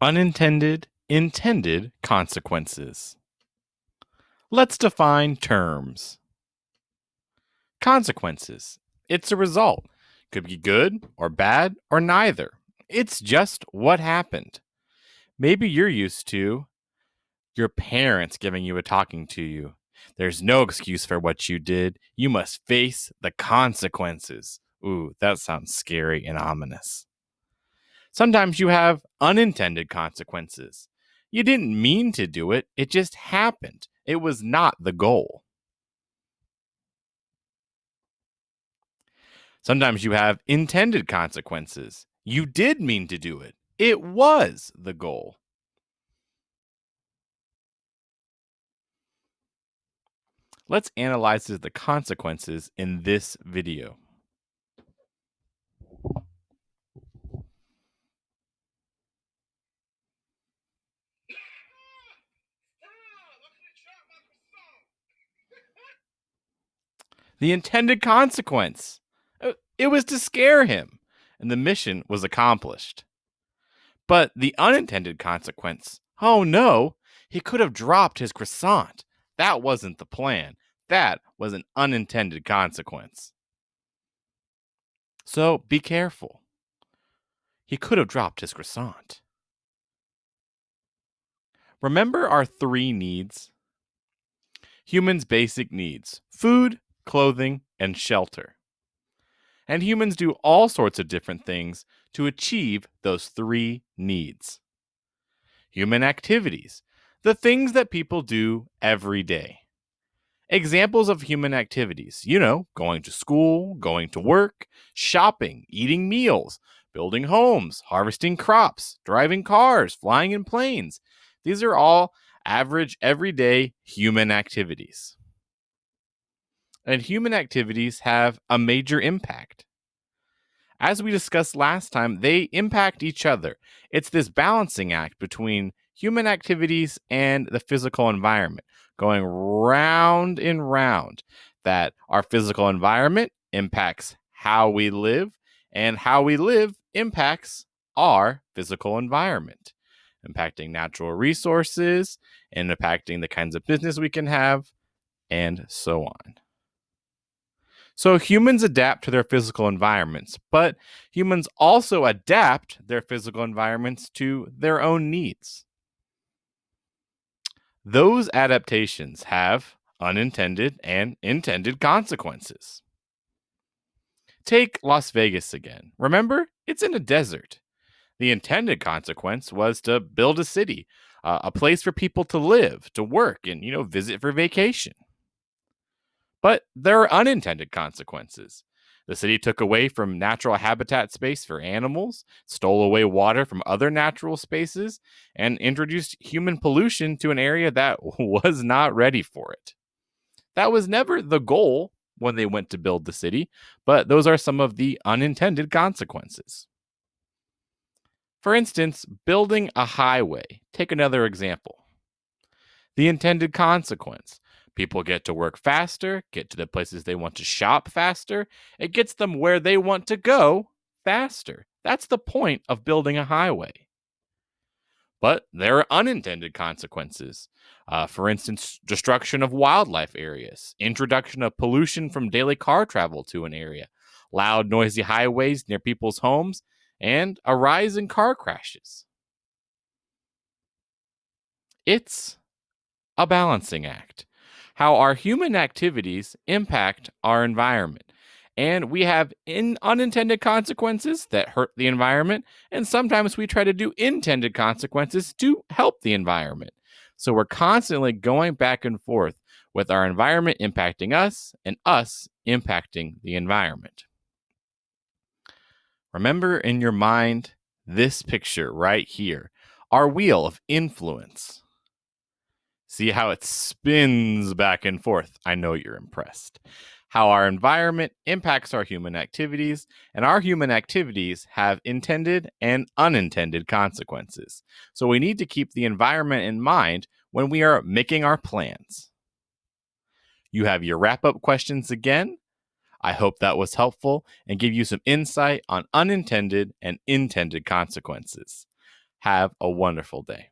Unintended, intended consequences. Let's define terms. Consequences. It's a result. Could be good or bad or neither. It's just what happened. Maybe you're used to your parents giving you a talking to you. There's no excuse for what you did. You must face the consequences. Ooh, that sounds scary and ominous. Sometimes you have unintended consequences. You didn't mean to do it, it just happened. It was not the goal. Sometimes you have intended consequences. You did mean to do it, it was the goal. Let's analyze the consequences in this video. The intended consequence. It was to scare him, and the mission was accomplished. But the unintended consequence, oh no, he could have dropped his croissant. That wasn't the plan. That was an unintended consequence. So be careful. He could have dropped his croissant. Remember our three needs? Humans' basic needs: food, clothing, and shelter. And humans do all sorts of different things to achieve those three needs. Human activities, the things that people do every day. Examples of human activities, going to school, going to work, shopping, eating meals, building homes, harvesting crops, driving cars, flying in planes. These are all average, everyday human activities. And human activities have a major impact. As we discussed last time, they impact each other. It's this balancing act between human activities and the physical environment, going round and round, that our physical environment impacts how we live, and how we live impacts our physical environment, impacting natural resources and impacting the kinds of business we can have, and so on. So humans adapt to their physical environments, but humans also adapt their physical environments to their own needs. Those adaptations have unintended and intended consequences. Take Las Vegas again. Remember, it's in a desert. The intended consequence was to build a city, a place for people to live, to work, and visit for vacation. But there are unintended consequences. The city took away from natural habitat space for animals, stole away water from other natural spaces, and introduced human pollution to an area that was not ready for it. That was never the goal when they went to build the city, but those are some of the unintended consequences. For instance, building a highway. Take another example. The intended consequence: people get to work faster, get to the places they want to shop faster. It gets them where they want to go faster. That's the point of building a highway. But there are unintended consequences. For instance, destruction of wildlife areas, introduction of pollution from daily car travel to an area, loud, noisy highways near people's homes, and a rise in car crashes. It's a balancing act. How our human activities impact our environment. And we have unintended consequences that hurt the environment, and sometimes we try to do intended consequences to help the environment. So we're constantly going back and forth with our environment impacting us and us impacting the environment. Remember in your mind this picture right here, our wheel of influence. See how it spins back and forth. I know you're impressed. How our environment impacts our human activities, and our human activities have intended and unintended consequences. So we need to keep the environment in mind when we are making our plans. You have your wrap-up questions again. I hope that was helpful and give you some insight on unintended and intended consequences. Have a wonderful day.